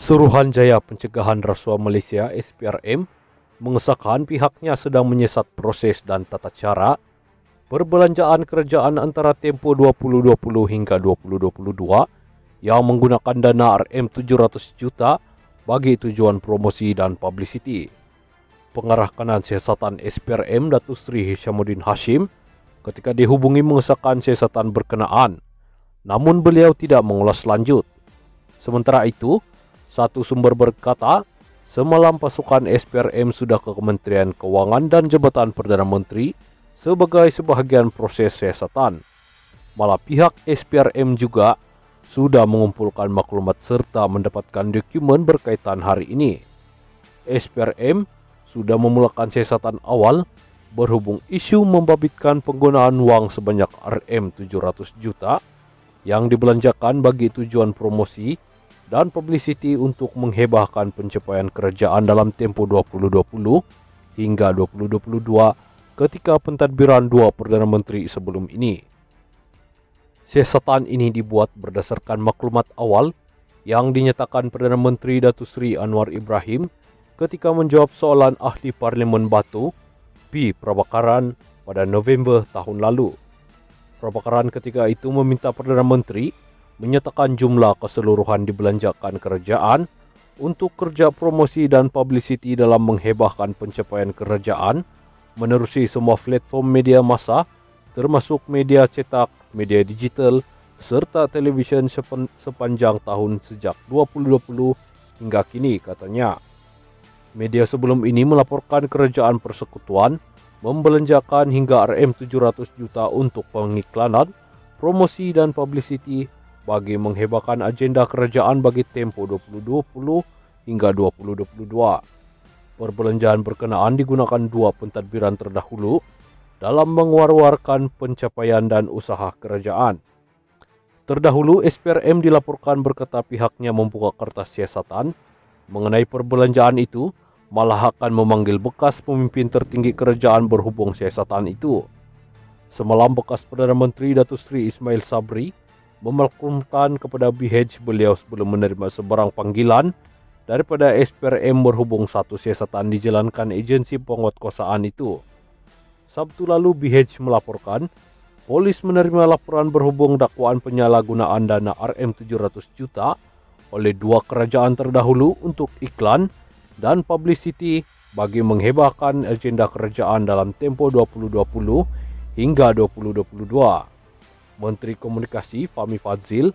Suruhanjaya Pencegahan Rasuah Malaysia (SPRM) mengesahkan pihaknya sedang menyesat proses dan tata cara perbelanjaan kerajaan antara tempoh 2020 hingga 2022 yang menggunakan dana RM700 juta bagi tujuan promosi dan publicity. Pengarah kanan siasatan SPRM Datuk Seri Hishamuddin Hashim ketika dihubungi mengesahkan siasatan berkenaan, namun beliau tidak mengulas lanjut. Sementara itu, satu sumber berkata, semalam pasukan SPRM sudah ke Kementerian Kewangan dan Jabatan Perdana Menteri sebagai sebahagian proses siasatan. Malah pihak SPRM juga sudah mengumpulkan maklumat serta mendapatkan dokumen berkaitan hari ini. SPRM sudah memulakan siasatan awal berhubung isu membabitkan penggunaan wang sebanyak RM700 juta yang dibelanjakan bagi tujuan promosi dan publicity untuk menghebahkan pencapaian kerajaan dalam tempoh 2020 hingga 2022 ketika pentadbiran dua Perdana Menteri sebelum ini. Siasatan ini dibuat berdasarkan maklumat awal yang dinyatakan Perdana Menteri Datuk Seri Anwar Ibrahim ketika menjawab soalan ahli Parlimen Batu P. Prabakaran pada November tahun lalu. Prabakaran ketika itu meminta Perdana Menteri menyatakan jumlah keseluruhan dibelanjakan kerajaan untuk kerja promosi dan publicity dalam menghebahkan pencapaian kerajaan menerusi semua platform media massa termasuk media cetak, media digital serta televisyen sepanjang tahun sejak 2020 hingga kini, katanya. Media sebelum ini melaporkan kerajaan persekutuan membelanjakan hingga RM700 juta untuk pengiklanan, promosi dan publicity bagi menghebahkan agenda kerajaan bagi tempoh 2020 hingga 2022. Perbelanjaan berkenaan digunakan dua pentadbiran terdahulu dalam menguar-warkan pencapaian dan usaha kerajaan. Terdahulu, SPRM dilaporkan berkata pihaknya membuka kertas siasatan mengenai perbelanjaan itu, malah akan memanggil bekas pemimpin tertinggi kerajaan berhubung siasatan itu. Semalam bekas Perdana Menteri Datuk Seri Ismail Sabri memaklumkan kepada BH beliau sebelum menerima sebarang panggilan daripada SPRM berhubung satu siasatan dijalankan agensi penguatkuasaan itu. Sabtu lalu BH melaporkan polis menerima laporan berhubung dakwaan penyalahgunaan dana RM700 juta oleh dua kerajaan terdahulu untuk iklan dan publicity bagi menghebahkan agenda kerajaan dalam tempoh 2020 hingga 2022. Menteri Komunikasi Fahmi Fadzil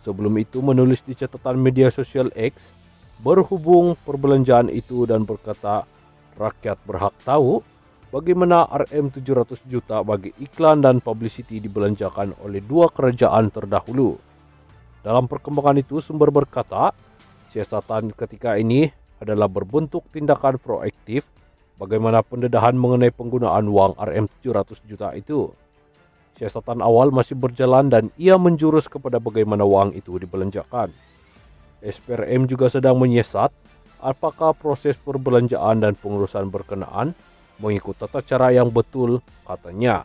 sebelum itu menulis di catatan media sosial X berhubung perbelanjaan itu dan berkata rakyat berhak tahu bagaimana RM700 juta bagi iklan dan publicity dibelanjakan oleh dua kerajaan terdahulu. Dalam perkembangan itu, sumber berkata siasatan ketika ini adalah berbentuk tindakan proaktif bagaimana pendedahan mengenai penggunaan wang RM700 juta itu. Siasatan awal masih berjalan dan ia menjurus kepada bagaimana wang itu dibelanjakan. SPRM juga sedang menyiasat apakah proses perbelanjaan dan pengurusan berkenaan mengikut tata cara yang betul, katanya.